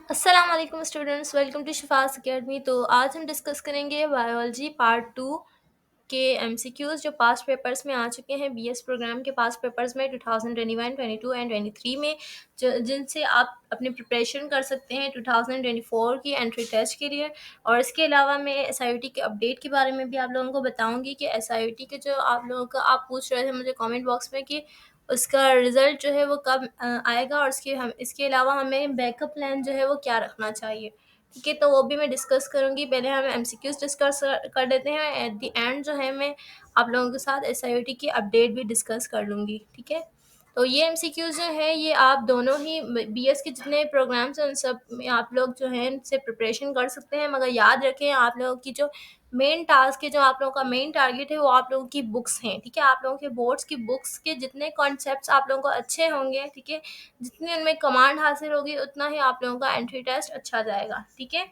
अस्सलाम वालेकुम students, welcome to शिफास academy. तो आज हम डिस्कस करेंगे बायोलॉजी पार्ट 2 के एमसीक्यूज़ जो पास्ट पेपर्स में आ चुके हैं बीएस प्रोग्राम के पास्ट पेपर्स में 2021, 22 एंड 23 में, जिनसे आप अपनी प्रिपरेशन कर सकते हैं 2024 की एंट्री टेस्ट के लिए। और इसके अलावा मैं एसआईटी के अपडेट के बारे में भी आप लोगों को बताऊंगी कि एसआईटी के जो आप लोगों का आप पूछ रहे थे मुझे कमेंट बॉक्स में कि उसका रिज़ल्ट जो है वो कब आएगा, और इसके अलावा हमें बैकअप प्लान जो है वो क्या रखना चाहिए। ठीक है, तो वो भी मैं डिस्कस करूँगी। पहले हम एमसीक्यूज़ डिस्कस कर लेते हैं। एट द एंड जो है मैं आप लोगों के साथ एसआईटी की अपडेट भी डिस्कस कर लूँगी। ठीक है, तो ये एमसीक्यूज़ जो है ये आप दोनों ही बीएस के जितने प्रोग्राम्स हैं उन सब में आप लोग जो है इनसे प्रिपरेशन कर सकते हैं। मगर याद रखें, आप लोगों की जो मेन टास्क है, जो आप लोगों का मेन टारगेट है, वो आप लोगों की बुक्स हैं। ठीक है, आप लोगों के बोर्ड्स की बुक्स के जितने कॉन्सेप्ट्स आप लोगों को अच्छे होंगे, ठीक है, जितनी उनमें कमांड हासिल होगी उतना ही आप लोगों का एंट्री टेस्ट अच्छा जाएगा। ठीक है,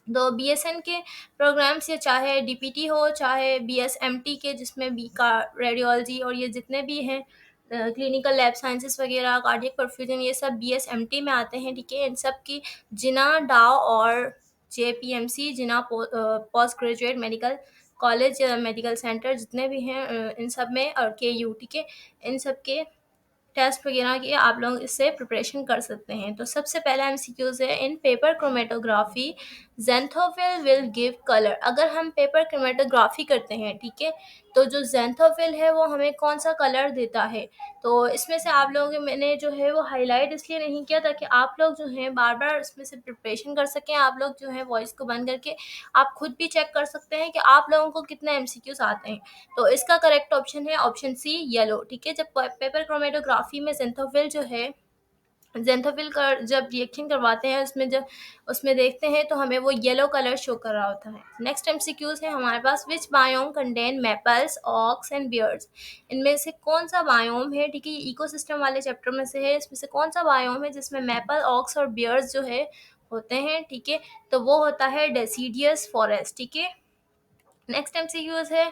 तो बीएसएन के प्रोग्राम्स या चाहे डीपीटी हो चाहे बीएसएमटी के जिसमें बी का रेडियोलॉजी और ये जितने भी हैं क्लिनिकल लैब साइंसेस वगैरह, कार्डियक परफ्यूजन, ये सब बीएसएमटी में आते हैं। ठीक है, इन सब की जिना डाओ और जेपीएमसी जिना पोस्ट ग्रेजुएट मेडिकल कॉलेज या मेडिकल सेंटर जितने भी हैं इन सब में, और के यू, ठीक है, इन सब के टेस्ट वगैरह की आप लोग इससे प्रिपरेशन कर सकते हैं। तो सबसे पहला एमसीक्यूज है, in paper chromatography xanthophyll will give colour. अगर हम पेपर क्रोमेटोग्राफी करते हैं, ठीक है, तो जो ज़ेंथोफिल है वो हमें कौन सा कलर देता है। तो इसमें से आप लोगों के मैंने जो है वो हाईलाइट इसलिए नहीं किया ताकि आप लोग जो हैं बार बार इसमें से प्रिपरेशन कर सकें। आप लोग जो है वॉइस को बंद करके आप खुद भी चेक कर सकते हैं कि आप लोगों को कितने एमसीक्यूज आते हैं। तो इसका करेक्ट ऑप्शन है ऑप्शन सी, येलो। ठीक है, जब पेपर क्रोमेटोग्राफी में ज़ेंथोफिल जो है, ज़ेंथोफिल का जब रिएक्शन करवाते हैं उसमें, जब उसमें देखते हैं तो हमें वो येलो कलर शो कर रहा होता है। नेक्स्ट एमसीक्यूज है हमारे पास, which biome contain maples oaks and beards. इनमें से कौन सा बायोम है, ठीक है, ये इकोसिस्टम वाले चैप्टर में से है, इसमें से कौन सा बायोम है जिसमें मैपल, ऑक्स और बियर्ड्स जो है होते हैं। ठीक है, तो वो होता है डेसीडियस फॉरेस्ट। ठीक है, नेक्स्ट एमसीक्यूज है,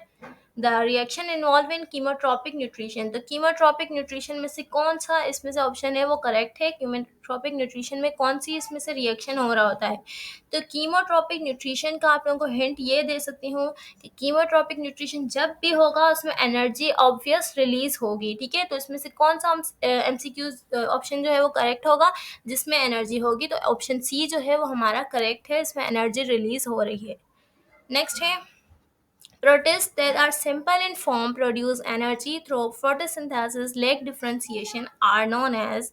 the reaction involve in chemotrophic nutrition. तो कीमोट्रॉपिक न्यूट्रिशन में से कौन सा इसमें से ऑप्शन है वो करेक्ट है। कीमोट्रॉपिक न्यूट्रिशन में कौन सी इसमें से रिएक्शन हो रहा होता है। तो कीमोट्रॉपिक न्यूट्रिशन का आप लोगों को हिंट ये दे सकती हूँ कि कीमोट्रॉपिक न्यूट्रिशन जब भी होगा उसमें एनर्जी ऑब्वियस रिलीज होगी। ठीक है, तो इसमें से कौन सा एमसीक्यूज ऑप्शन जो है वो करेक्ट होगा जिसमें एनर्जी होगी। तो ऑप्शन सी जो है वो हमारा करेक्ट है, इसमें एनर्जी रिलीज हो रही है। नेक्स्ट है, protists that are simple in form produce energy through photosynthesis, leg differentiation are known as।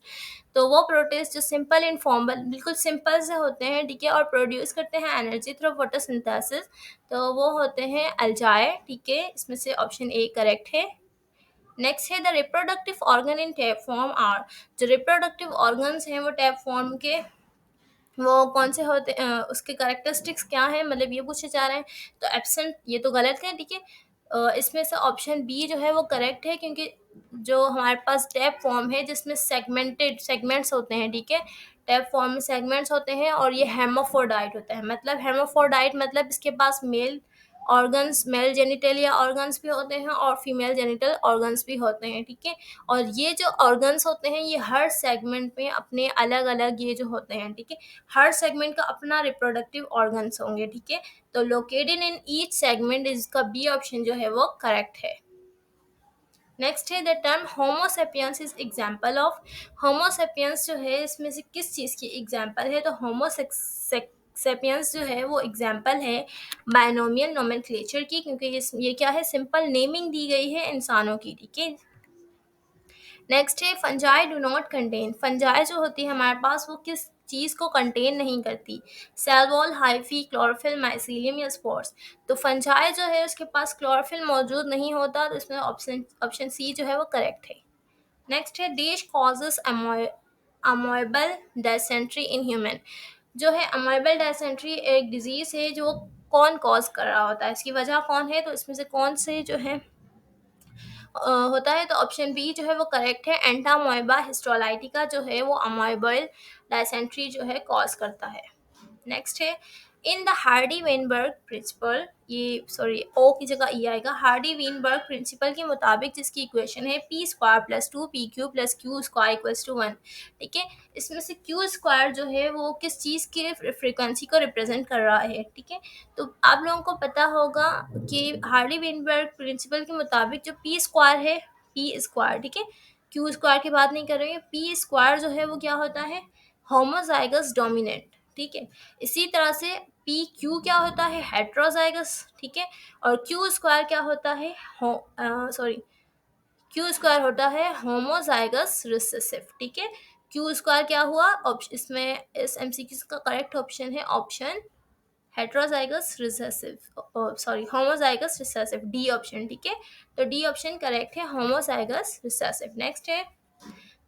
तो वो प्रोटिस्ट जो सिंपल इन फॉर्म बिल्कुल सिंपल से होते हैं, ठीक है, और प्रोड्यूस करते हैं एनर्जी थ्रू फोटोसिंथेसिस, तो वो होते हैं अल्जाए। ठीक है, इसमें से ऑप्शन ए करेक्ट है। नेक्स्ट है, the reproductive organ in tap form are. जो रिप्रोडक्टिव ऑर्गन्स हैं वो टैप फॉर्म के वो कौन से होते उसके कैरेक्टरिस्टिक्स क्या हैं, मतलब ये पूछे जा रहे हैं। तो एब्सेंट ये तो गलत है। ठीक है, इसमें से ऑप्शन बी जो है वो करेक्ट है, क्योंकि जो हमारे पास टैप फॉर्म है जिसमें सेगमेंटेड सेगमेंट्स होते हैं। ठीक है, टैप फॉर्म में सेगमेंट्स होते हैं और ये हेमोफोडाइट होता है। मतलब हेमोफोडाइट मतलब इसके पास male organs, male genitalia organs भी होते हैं और फीमेल जेनिटल ऑर्गन्स भी होते हैं। ठीक है, और ये जो ऑर्गन्स होते हैं ये हर सेगमेंट में अपने अलग अलग ये जो होते हैं। ठीक है, हर सेगमेंट का अपना रिप्रोडक्टिव ऑर्गन्स होंगे। ठीक है, तो लोकेटेड इन ईच सेगमेंट, इसका बी ऑप्शन जो है वो करेक्ट है। नेक्स्ट है, the term Homo sapiens is example of. Homo sapiens जो है इसमें से किस चीज़ की एग्जाम्पल है। तो होमोसेपियंस जो है वो एग्जाम्पल है बायनोमियल नोमेनक्लेचर की, क्योंकि ये क्या है, सिंपल नेमिंग दी गई है इंसानों की। ठीक है, नेक्स्ट है, fungi do not contain. Fungi जो होती है हमारे पास वो किस चीज़ को कंटेन नहीं करती। Cell wall, hyphae, chlorophyll, mycelium या स्पोर्स। तो फंजाई जो है उसके पास क्लोरोफिल मौजूद नहीं होता, तो इसमें ऑप्शन ऑप्शन सी जो है वो करेक्ट है। नेक्स्ट है, dash causes amoebic dysentery in human. जो है अमोएबल डायसेंट्री एक डिजीज़ है जो कौन कॉज कर रहा होता है, इसकी वजह कौन है। तो इसमें से कौन से जो है होता है। तो ऑप्शन बी जो है वो करेक्ट है, एंटामोएबा हिस्टोलाइटिका जो है वो अमोएबल डायसेंट्री जो है कॉज करता है। नेक्स्ट है, in the Hardy Weinberg principle, ये सॉरी ओ की जगह ई आएगा, हार्डी वेनबर्ग प्रिंसिपल के मुताबिक जिसकी इक्वेशन है p square plus two p q plus q square equals to one. ठीक है, इसमें से क्यू स्क्वायर जो है वो किस चीज़ के फ्रीक्वेंसी को रिप्रेजेंट कर रहा है। ठीक है, तो आप लोगों को पता होगा कि हार्डी वेनबर्ग प्रिंसिपल के मुताबिक जो पी स्क्वायर है, पी स्क्वायर, ठीक है, क्यू स्क्वायर की बात नहीं कर रहे हैं, पी स्क्वायर जो है वो क्या होता है, होमोजाइगस डोमिनेंट। ठीक है, इसी तरह से पी क्यू क्या होता है, हेट्रोजाइगस। ठीक है, और क्यू स्क्वायर क्या होता है, सॉरी, क्यू स्क्वायर होता है होमोजाइगस रिसेसिव। ठीक है, क्यू स्क्वायर क्या हुआ, ऑप्शन इसमें इस एमसीक्यू का करेक्ट ऑप्शन है option heterozygous recessive, sorry homozygous recessive, D option. ठीक है, तो डी ऑप्शन करेक्ट है, होमोजाइगस रिसेसिव। नेक्स्ट है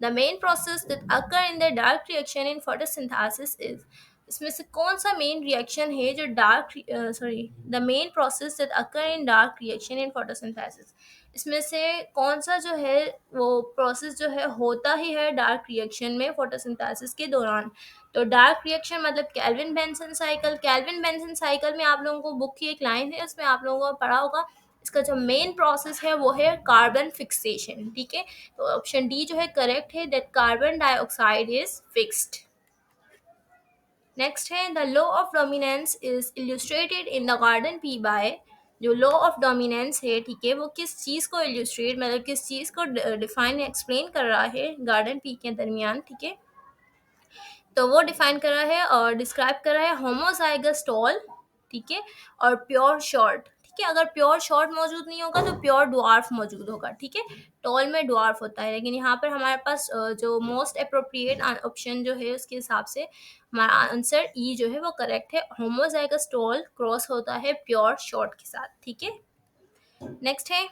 the main process that occur in the dark reaction in photosynthesis is, इसमें से कौन सा मेन रिएक्शन है जो dark, sorry, the main process that occur in dark reaction in photosynthesis, इसमें से कौन सा जो है वो प्रोसेस जो है होता ही है डार्क रिएक्शन में फोटोसिंथेसिस के दौरान। तो डार्क रिएक्शन मतलब Calvin Benson cycle. Calvin Benson cycle में आप लोगों को बुक की एक लाइन है, उसमें आप लोगों को पढ़ा होगा, इसका जो मेन प्रोसेस है वो है कार्बन फिक्सेशन। ठीक है, तो ऑप्शन डी जो है करेक्ट है, that carbon dioxide is fixed. Next है the law of dominance is illustrated in the garden pea by, जो लॉ ऑफ डोमिनेंस है, ठीक है, वो किस चीज़ को इल्यूस्ट्रेट मतलब किस चीज़ को डिफाइन एक्सप्लेन कर रहा है गार्डन पी के दरमियान। ठीक है, तो वो डिफाइन कर रहा है और डिस्क्राइब कर रहा है होमोजाइगस टॉल, ठीक है, और प्योर शॉर्ट। ठीक है, अगर प्योर शॉर्ट मौजूद नहीं होगा तो प्योर डवार्फ मौजूद होगा। ठीक है, टॉल में डवार्फ होता है, लेकिन यहाँ पर हमारे पास जो मोस्ट अप्रोप्रिएट ऑप्शन जो है उसके हिसाब से हमारा आंसर ई जो है वो करेक्ट है, होमोजाइगस टॉल क्रॉस होता है प्योर शॉर्ट के साथ। ठीक है, नेक्स्ट है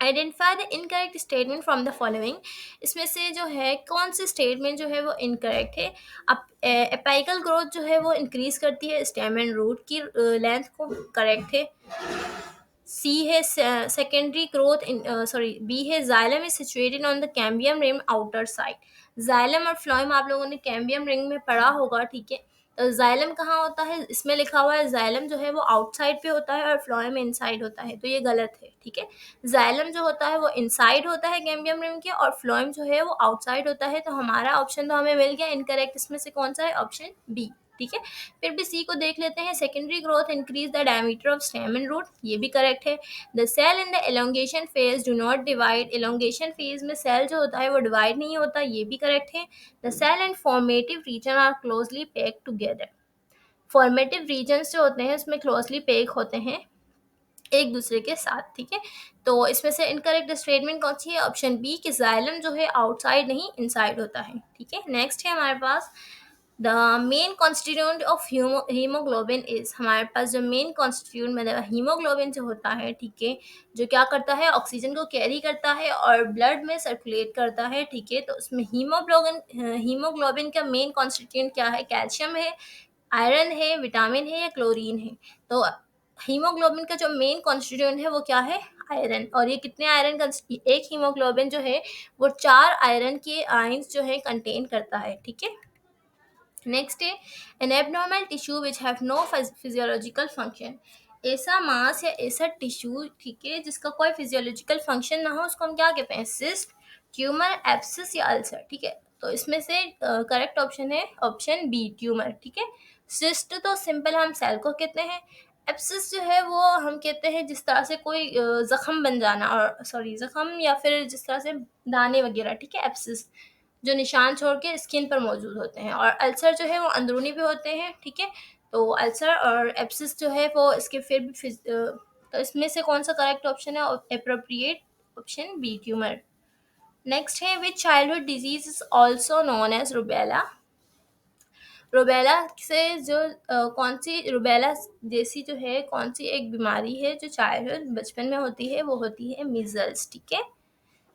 identify the incorrect statement from the following, इसमें से जो है कौन सी स्टेटमेंट जो है वो इनकरेक्ट है। अब एपाइकल ग्रोथ जो है वो इंक्रीज करती है स्टेमन रूट की लेंथ को, करेक्ट है। सी है secondary growth in, sorry, B है xylem is situated on the cambium ring outer side. Xylem और फ्लोएम आप लोगों ने कैम्बियम रिंग में पढ़ा होगा। ठीक है, तो जाइलम कहाँ होता है, इसमें लिखा हुआ है जाइलम जो है वो आउटसाइड पे होता है और फ्लोएम इनसाइड होता है, तो ये गलत है। ठीक है, जाइलम जो होता है वो इनसाइड होता है कैम्बियम रिंग के और फ्लोएम जो है वो आउटसाइड होता है, तो हमारा ऑप्शन तो हमें मिल गया इनकरेक्ट, इसमें से कौन सा है, ऑप्शन बी। ठीक है, फिर भी सी को देख लेते हैं, secondary growth increase the diameter of stem and root, ये भी करेक्ट है। The cell in the elongation phase do not divide, elongation phase में सेल जो होता है वो डिवाइड नहीं होता, ये भी करेक्ट है। The cell and formative region are closely packed together, formative regions जो होते हैं उसमें क्लोजली पैक होते हैं एक दूसरे के साथ। ठीक है, तो इसमें से इनकरेक्ट स्टेटमेंट कौन सी है, ऑप्शन बी कि जाइलम जो है आउटसाइड नहीं इनसाइड होता है। ठीक है, नेक्स्ट है हमारे पास the main constituent of haemoglobin is, हमारे पास जो मेन कॉन्स्टिट्यूंट मतलब हीमोग्लोबिन जो होता है, ठीक है, जो क्या करता है, ऑक्सीजन को कैरी करता है और ब्लड में सर्कुलेट करता है। ठीक है, तो उसमें हीमोग्लोबिन का मेन कॉन्स्टिट्यूंट क्या है, कैल्शियम है, आयरन है, विटामिन है या क्लोरीन है। तो हीमोग्लोबिन का जो मेन कॉन्स्टिट्यूएंट है वो क्या है, आयरन। और ये कितने आयरन का, एक हीमोग्लोबिन जो है वो 4 आयरन के आयंस जो है कंटेन करता है। ठीक है, नेक्स्ट है an abnormal tissue which have no physiological function, ऐसा मास या ऐसा टिश्यू, ठीक है, जिसका कोई फिजियोलॉजिकल फंक्शन ना हो, उसको हम क्या कहते हैं, सिस्ट, ट्यूमर, एब्सिस या अल्सर। ठीक है, तो इसमें से करेक्ट ऑप्शन है ऑप्शन बी, ट्यूमर। ठीक है, सिस्ट तो सिंपल हम सेल को कहते हैं, एब्सिस जो है वो हम कहते हैं जिस तरह से कोई जख्म बन जाना, और सॉरी जख्म या फिर जिस तरह से दाने वगैरह। ठीक है, एब्सिस जो निशान छोड़ के स्किन पर मौजूद होते हैं, और अल्सर जो है वो अंदरूनी भी होते हैं। ठीक है, तो अल्सर और एब्सिस जो है वो इसके फिर भी तो इसमें से कौन सा करेक्ट ऑप्शन है, appropriate option B, tumour. Next है which childhood disease is also known as rubella, rubella से जो कौन सी रुबेला जैसी जो है कौन सी एक बीमारी है जो चाइल्डहुड बचपन में होती है, वो होती है मीजल्स। ठीक है,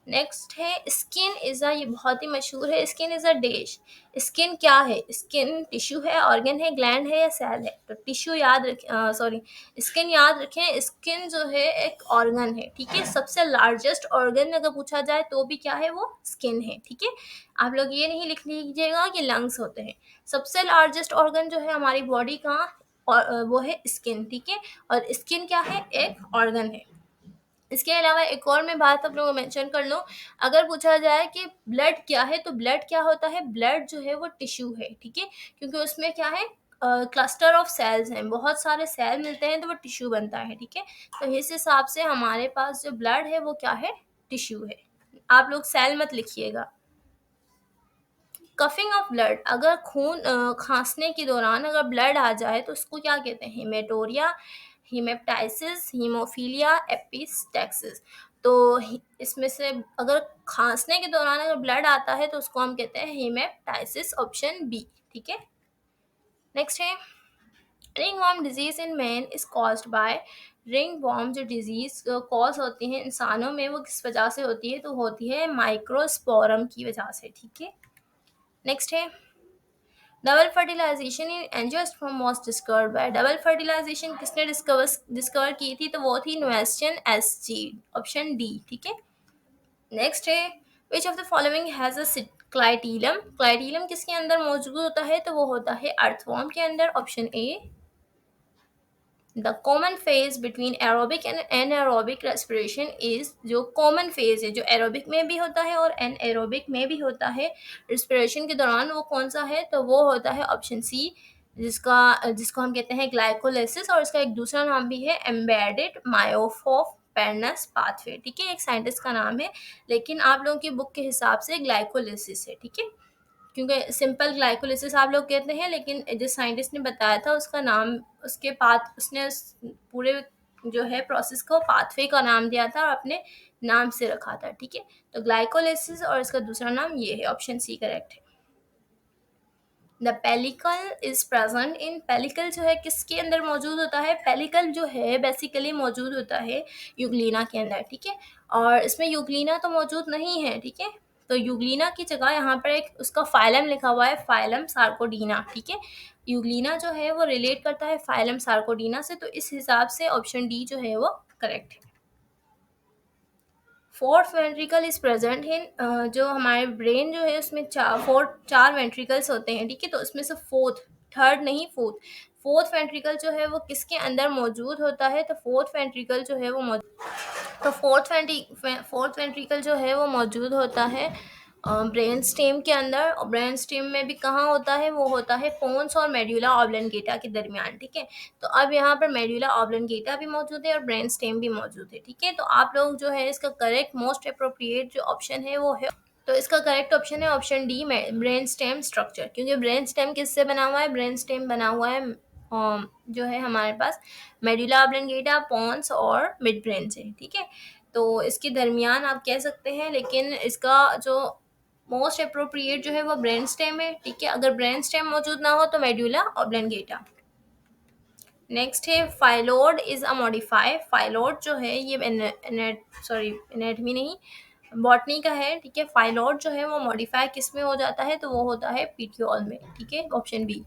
नेक्स्ट है स्किन इज अ, ये बहुत ही मशहूर है, skin is a dash, skin क्या है, स्किन टिश्यू है, ऑर्गन है, ग्लैंड है या सेल है। तो टिश्यू याद रखें, सॉरी, स्किन याद रखें, स्किन जो है एक ऑर्गन है। ठीक है, सबसे लार्जेस्ट ऑर्गन अगर पूछा जाए तो भी क्या है, वो स्किन है। ठीक है, आप लोग ये नहीं लिख लीजिएगा कि लंग्स होते हैं, सबसे लार्जेस्ट ऑर्गन जो है हमारी बॉडी का और वो है स्किन, ठीक है। और स्किन क्या है, एक ऑर्गन है। इसके अलावा एक और मैं बात आप लोगों को मेंशन कर लूँ, अगर पूछा जाए कि ब्लड क्या है, तो ब्लड क्या होता है, ब्लड जो है वो टिश्यू है, ठीक है। क्योंकि उसमें क्या है, क्लस्टर ऑफ सेल्स हैं, बहुत सारे सेल मिलते हैं तो वो टिश्यू बनता है, ठीक है। तो इस हिसाब से हमारे पास जो ब्लड है वो क्या है, टिश्यू है। आप लोग सेल मत लिखिएगा। कफिंग ऑफ ब्लड, अगर खून खांसने के दौरान अगर ब्लड आ जाए तो उसको क्या कहते हैं, हेमेटोरिया, हिमेप्टाइसिस, हीमोफीलिया, एपिस्टैक्सिस। तो इसमें से अगर खांसने के दौरान अगर ब्लड आता है तो उसको हम कहते हैं हिमेप्टाइसिस, ऑप्शन बी, ठीक है। नेक्स्ट है, ringworm disease in man is caused by, ringworm जो डिजीज कॉज होती है इंसानों में वो किस वजह से होती है, तो होती है माइक्रोस्पोरम की वजह से, ठीक है। नेक्स्ट है, double fertilization in angiosperm was discovered by, double fertilization किसने डिस्कवर की थी, तो वो थी नोएस्टियन एसजी, ऑप्शन डी, ठीक है। नेक्स्ट है, which of the following has a clitellum, clitellum किसके अंदर मौजूद होता है, तो वो होता है अर्थवॉर्म के अंदर, option A. The common phase between aerobic and anaerobic respiration is, जो कॉमन फेज है जो एरोबिक में भी होता है और एनएरोबिक में भी होता है रेस्पिरेशन के दौरान, वो कौन सा है, तो वो होता है ऑप्शन सी, जिसका जिसको हम कहते हैं ग्लाइकोलिसिस, और इसका एक दूसरा नाम भी है एम्बेडेड मायोफॉफ पेरनस पाथवे, ठीक है। एक साइंटिस्ट का नाम है, लेकिन आप लोगों की बुक के हिसाब से ग्लाइकोलिसिस है, ठीक है। क्योंकि सिंपल ग्लाइकोलिसिस आप लोग कहते हैं, लेकिन जिस साइंटिस्ट ने बताया था उसका नाम, उसके पाथ उसने उस पूरे जो है प्रोसेस को पाथवे का नाम दिया था और अपने नाम से रखा था, ठीक है। तो ग्लाइकोलिसिस और इसका दूसरा नाम ये है, ऑप्शन सी करेक्ट है। The pellicle is present in, pellicle जो है किसके अंदर मौजूद होता है, पेलिकल जो है बेसिकली मौजूद होता है यूग्लिना के अंदर, ठीक है। और इसमें यूग्लिना तो मौजूद नहीं है, ठीक है। तो यूग्लिना की जगह यहाँ पर एक उसका फाइलम लिखा हुआ है, फाइलम सार्कोडीना, ठीक है। यूग्लिना जो है वो रिलेट करता है फाइलम सार्कोडीना से, तो इस हिसाब से ऑप्शन डी जो है वो करेक्ट है। Fourth ventricle is present in, जो हमारे ब्रेन जो है उसमें चार वेंट्रिकल्स होते हैं, ठीक है। तो उसमें से फोर्थ, थर्ड नहीं, फोर्थ वेंट्रिकल जो है वो किसके अंदर मौजूद होता है, तो फोर्थ वेंट्रिकल जो है वो तो फोर्थ वेंट्रिकल जो है वो मौजूद होता है ब्रेन स्टेम के अंदर। और ब्रेन स्टेम में भी कहाँ होता है, वो होता है पोन्स और मेड्यूला ऑब्लंगेटा के दरमियान, ठीक है। तो अब यहाँ पर मेड्यूला ऑब्लंगेटा भी मौजूद है और ब्रेन स्टेम भी मौजूद है, ठीक है। तो आप लोग जो है इसका करेक्ट मोस्ट अप्रोप्रिएट जो ऑप्शन है वो है, तो इसका करेक्ट ऑप्शन है option D, brain stem structure. क्योंकि ब्रेन स्टेम किससे बना हुआ है, ब्रेन स्टेम बना हुआ है जो है हमारे पास मेडुला ऑब्लंगेटा, पोन्स और मिड ब्रेन से, ठीक है। तो इसके दरमियान आप कह सकते हैं, लेकिन इसका जो मोस्ट अप्रोप्रिएट जो है वो ब्रेन स्टेम है, ठीक है। अगर ब्रेन स्टेम मौजूद ना हो तो मेडुला ऑब्लंगेटा। नेक्स्ट है, phyllode is a modify, phyllode जो है ये एनेटमी नहीं, बॉटनी का है, ठीक है। फाइलोड जो है वो मॉडिफाई किस में हो जाता है, तो वो होता है पीटियोल में, ठीक है, option b.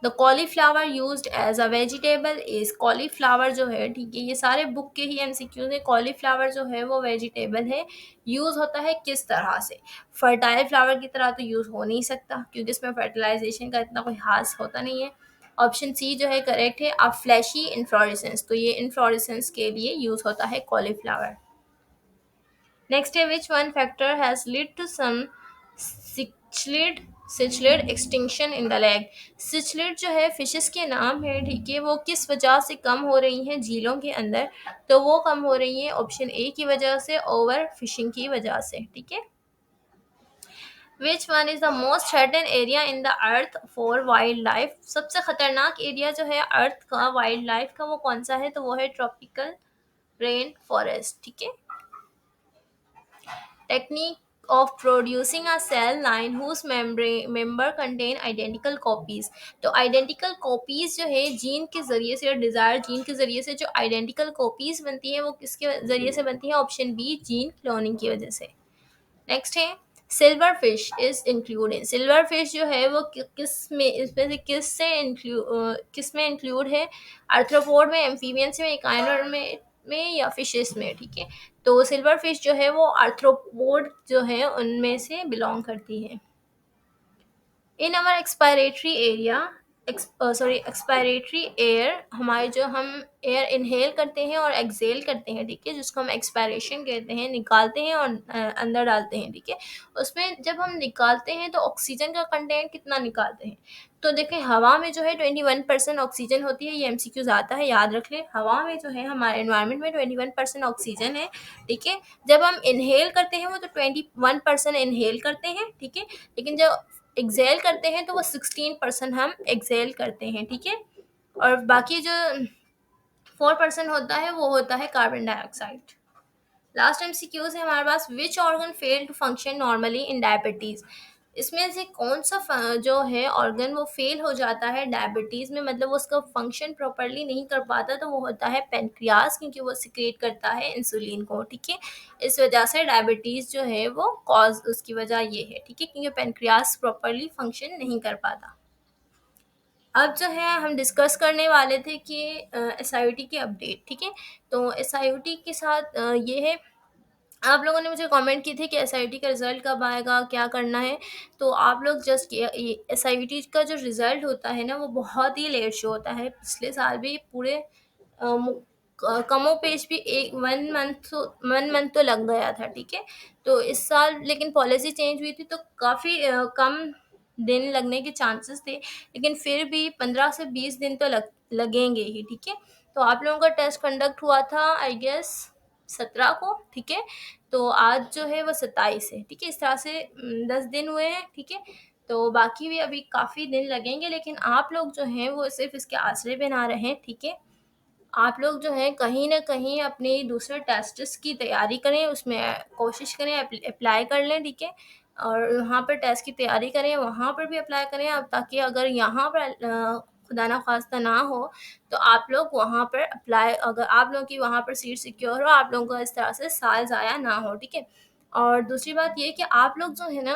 The cauliflower used as a vegetable is, cauliflower जो है, ठीक है, ये सारे बुक के ही एमसीक्यूज है। कॉलीफ्लावर जो है वो वेजिटेबल है, यूज़ होता है किस तरह से, फर्टाइल फ्लावर की तरह तो यूज़ हो नहीं सकता, क्योंकि इसमें फर्टिलाइजेशन का इतना कोई खास होता नहीं है। ऑप्शन सी जो है करेक्ट है, अ फ्लैशी इन्फ्लोरेसेंस, तो ये इन्फ्लोरेसेंस के लिए यूज़ होता है कॉलीफ्लावर। नेक्स्ट है, which one factor has lead to some cichlid cichlid extinction in the lake, cichlid जो है फिशेस के नाम है, ठीक है, वो किस वजह से कम हो रही हैं झीलों के अंदर, तो वो कम हो रही हैं ऑप्शन ए की वजह से, ओवर फिशिंग की वजह से, ठीक है। Which one is the most threaten area in the earth for wild life, सबसे खतरनाक एरिया जो है अर्थ का वाइल्ड लाइफ का वो कौन सा है, तो वो है ट्रॉपिकल रेन फॉरेस्ट, ठीक है। Technique of producing a cell line whose member contain identical copies, तो identical copies जो है जीन के जरिए से, डिजायर जीन के जरिए से जो identical copies बनती है वो किसके जरिए से बनती है, ऑप्शन बी, जीन क्लोनिंग की वजह से। नेक्स्ट है, silver fish is include in, silver fish जो है वो किस में, इसमें से किस में इंक्लूड है, आर्थ्रोपोड में, एम्फीबियंस में, इकाइनर में या फिशेस में, ठीक है। तो सिल्वर फिश जो है वो आर्थ्रोपोड जो है उनमें से बिलोंग करती है। इन अवर एक्सपायरेटरी एरिया एक्सपायरेटरी एयर, हमारे जो हम एयर इनहेल करते हैं और एक्सहेल करते हैं, ठीक है, जिसको हम एक्सपायरेशन कहते हैं, निकालते हैं और अंदर डालते हैं, ठीक है। उसमें जब हम निकालते हैं तो ऑक्सीजन का कंटेंट कितना निकालते हैं, तो देखें हवा में जो है 21% ऑक्सीजन होती है। ये एमसीक्यूज आता है, याद रख लें। हवा में जो है हमारे एनवायरनमेंट में 21% ऑक्सीजन है, ठीक है। जब हम इनहेल करते हैं वो तो 21% इनहेल करते हैं, ठीक है। लेकिन जब एक्सेल करते हैं तो वो 16% हम एक्सेल करते हैं, ठीक है। और बाकी जो 4% होता है वो होता है कार्बन डाइऑक्साइड। लास्ट एमसीक्यूज है हमारे पास, which organ fail to function normally in diabetes. इसमें से कौन सा जो है ऑर्गन वो फेल हो जाता है डायबिटीज में, मतलब वो उसका फंक्शन प्रॉपरली नहीं कर पाता, तो वो होता है पेनक्रियास, क्योंकि वो सिक्रेट करता है इंसुलिन को, ठीक है। इस वजह से डायबिटीज जो है वो कॉज, उसकी वजह ये है, ठीक है, क्योंकि पेनक्रियास प्रॉपरली फंक्शन नहीं कर पाता। अब जो है हम डिस्कस करने वाले थे कि एसआईओटी की अपडेट, ठीक है। तो एसआईओटी के साथ ये है, आप लोगों ने मुझे कमेंट की थी कि एसआईटी का रिज़ल्ट कब आएगा, क्या करना है। तो आप लोग जस्ट एसआईटी का जो रिज़ल्ट होता है ना वो बहुत ही लेट शो होता है। पिछले साल भी पूरे कमो पेश भी एक 1 मंथ तो लग गया था, ठीक है। तो इस साल लेकिन पॉलिसी चेंज हुई थी तो काफ़ी कम दिन लगने के चांसेस थे, लेकिन फिर भी 15 से 20 दिन तो लगेंगे ही, ठीक है। तो आप लोगों का टेस्ट कंडक्ट हुआ था आई गेस 17 को, ठीक है। तो आज जो है वो 27 है, ठीक है। इस तरह से 10 दिन हुए हैं, ठीक है। तो बाकी भी अभी काफ़ी दिन लगेंगे, लेकिन आप लोग जो हैं वो सिर्फ इसके आसरे पे ना रहें, ठीक है। आप लोग जो हैं कहीं न कहीं अपने दूसरे टेस्ट्स की तैयारी करें, उसमें कोशिश करें, अप्लाई कर लें, ठीक है। और वहाँ पर टेस्ट की तैयारी करें, वहाँ पर भी अप्लाई करें, अब ताकि अगर यहाँ पर खुदा ना ख़ास्ता ना हो तो आप लोग वहाँ पर अप्लाई, अगर आप लोगों की वहाँ पर सीट सिक्योर हो, आप लोगों का इस तरह से साल ज़ाया ना हो, ठीक है। और दूसरी बात ये कि आप लोग जो है ना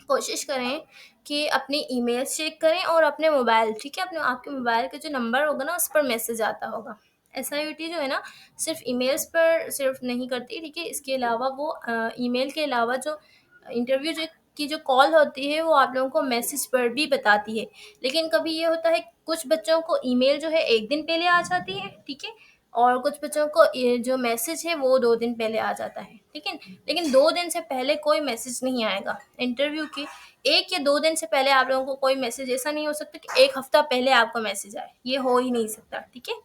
कोशिश करें कि अपनी ईमेल्स चेक करें और अपने मोबाइल, ठीक है, अपने आपके मोबाइल का जो नंबर होगा ना उस पर मैसेज आता होगा। एसआईओटी जो है ना सिर्फ ईमेल्स पर सिर्फ नहीं करती, ठीक है। इसके अलावा वो ईमेल के अलावा जो इंटरव्यू जो की जो कॉल होती है वो आप लोगों को मैसेज पर भी बताती है। लेकिन कभी ये होता है कुछ बच्चों को ईमेल जो है 1 दिन पहले आ जाती है, ठीक है। और कुछ बच्चों को ये जो मैसेज है वो 2 दिन पहले आ जाता है, ठीक है। लेकिन 2 दिन से पहले कोई मैसेज नहीं आएगा इंटरव्यू के। 1 या 2 दिन से पहले आप लोगों को कोई मैसेज, ऐसा नहीं हो सकता कि 1 हफ्ता पहले आपको मैसेज आए, ये हो ही नहीं सकता, ठीक है।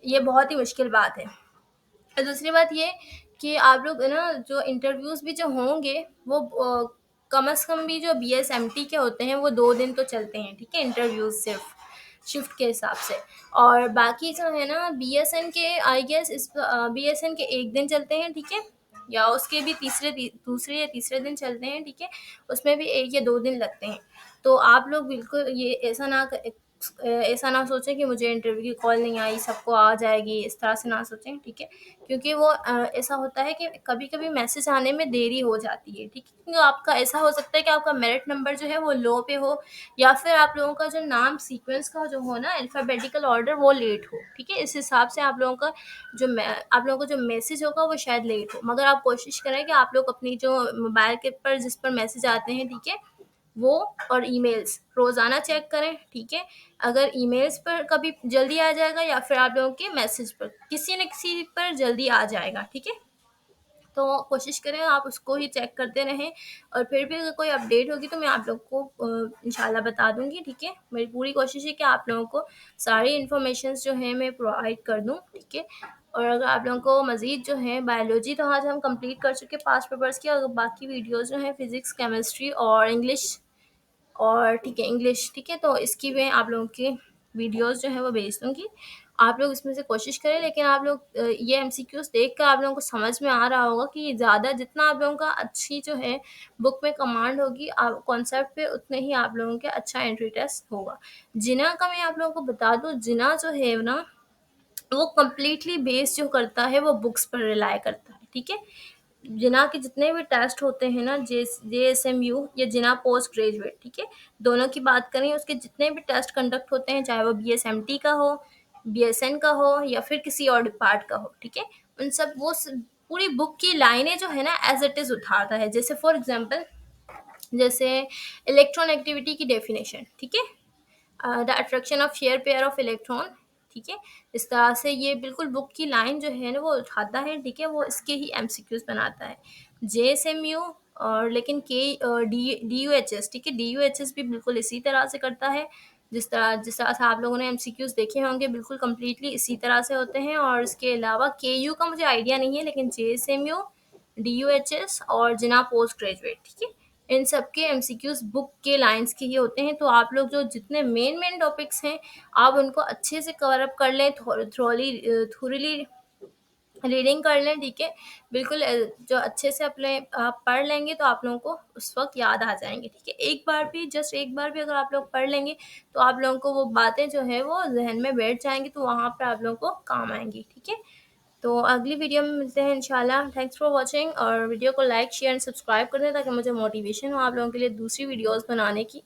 ये बहुत ही मुश्किल बात है। और दूसरी बात ये कि आप लोग है ना जो इंटरव्यूज़ भी जो होंगे वो कम से कम भी जो बीएसएमटी के होते हैं वो 2 दिन तो चलते हैं, ठीक है, इंटरव्यूज़ सिर्फ शिफ्ट के हिसाब से। और बाकी जो है ना बीएसएन के आई गेस इस बीएसएन के 1 दिन चलते हैं, ठीक है, या उसके भी दूसरे या तीसरे दिन चलते हैं, ठीक है। उसमें भी 1 या 2 दिन लगते हैं। तो आप लोग बिल्कुल ये ऐसा ना सोचें कि मुझे इंटरव्यू की कॉल नहीं आई, सबको आ जाएगी, इस तरह से ना सोचें, ठीक है। क्योंकि वो ऐसा होता है कि कभी-कभी मैसेज आने में देरी हो जाती है, ठीक है। क्योंकि आपका ऐसा हो सकता है कि आपका मेरिट नंबर जो है वो लो पे हो, या फिर आप लोगों का जो नाम सीक्वेंस का जो हो ना अल्फ़ाबेटिकल ऑर्डर वो लेट हो, ठीक है। इस हिसाब से आप लोगों का आप लोगों का जो मैसेज होगा वो शायद लेट हो। मगर आप कोशिश करें कि आप लोग अपनी जो मोबाइल के पर जिस पर मैसेज आते हैं, ठीक है, वो और ईमेल्स रोज़ाना चेक करें, ठीक है। अगर ईमेल्स पर कभी जल्दी आ जाएगा या फिर आप लोगों के मैसेज पर किसी न किसी पर जल्दी आ जाएगा, ठीक है। तो कोशिश करें आप उसको ही चेक करते रहें, और फिर भी अगर कोई अपडेट होगी तो मैं आप लोग को इंशाल्लाह बता दूँगी, ठीक है। मेरी पूरी कोशिश है कि आप लोगों को सारी इन्फॉर्मेशंस जो हैं मैं प्रोवाइड कर दूँ, ठीक है। और अगर आप लोगों को मज़ीद जो है बायोलॉजी तो आज हम कंप्लीट कर चुके हैं पास्ट पेपर्स की, और बाकी वीडियोज़ जो हैं फ़िज़िक्स, केमिस्ट्री और इंग्लिश, और ठीक है इंग्लिश, ठीक है। तो इसकी मैं आप लोगों के वीडियोस जो है वो भेज दूँगी। आप लोग इसमें से कोशिश करें, लेकिन आप लोग ये एमसीक्यूज़ देख कर आप लोगों को समझ में आ रहा होगा कि ज़्यादा जितना आप लोगों का अच्छी जो है बुक में कमांड होगी आप कॉन्सेप्ट पे, उतने ही आप लोगों के अच्छा एंट्री टेस्ट होगा। जिना का मैं आप लोगों को बता दूँ, जिना जो है ना वो कंप्लीटली बेस जो करता है वो बुक्स पर रिलाय करता है, ठीक है। जिना के जितने भी टेस्ट होते हैं ना, जेएसएमयू या जिना पोस्ट ग्रेजुएट, ठीक है, दोनों की बात करें, उसके जितने भी टेस्ट कंडक्ट होते हैं, चाहे वो बीएसएमटी का हो, बीएसएन का हो या फिर किसी और डिपार्ट का हो, ठीक है, उन सब पूरी बुक की लाइनें जो है ना एज इट इज़ उठाता है। जैसे फॉर एग्जांपल, जैसे इलेक्ट्रॉन एक्टिविटी की डेफिनेशन, ठीक है, the attraction of share pair of electron, ठीक है। इस तरह से ये बिल्कुल बुक की लाइन जो है ना वो उठाता है, ठीक है, वो इसके ही एमसीक्यूज बनाता है। जेएसएमयू और लेकिन के डीयूएचएस, ठीक है, डीयूएचएस भी बिल्कुल इसी तरह से करता है। जिस तरह से आप लोगों ने एमसीक्यूज देखे होंगे बिल्कुल कंप्लीटली इसी तरह से होते हैं। और इसके अलावा केयू का मुझे आइडिया नहीं है, लेकिन जेएसएमयू, डीयूएचएस और जिना पोस्ट ग्रेजुएट, ठीक है, इन सब के एमसीक्यूज बुक के लाइंस के ही होते हैं। तो आप लोग जो जितने मेन मेन टॉपिक्स हैं आप उनको अच्छे से कवर अप कर लें, थोरली रीडिंग कर लें, ठीक है। बिल्कुल जो अच्छे से अपने आप पढ़ लेंगे तो आप लोगों को उस वक्त याद आ जाएंगे, ठीक है। एक बार भी, जस्ट एक बार भी अगर आप लोग पढ़ लेंगे तो आप लोगों को वो बातें जो है वो जहन में बैठ जाएंगी, तो वहाँ पर आप लोगों को काम आएंगी, ठीक है। तो अगली वीडियो में मिलते हैं इंशाल्लाह। थैंक्स फॉर वॉचिंग, और वीडियो को लाइक शेयर एंड सब्सक्राइब कर दें ताकि मुझे मोटिवेशन हो आप लोगों के लिए दूसरी वीडियोस बनाने की।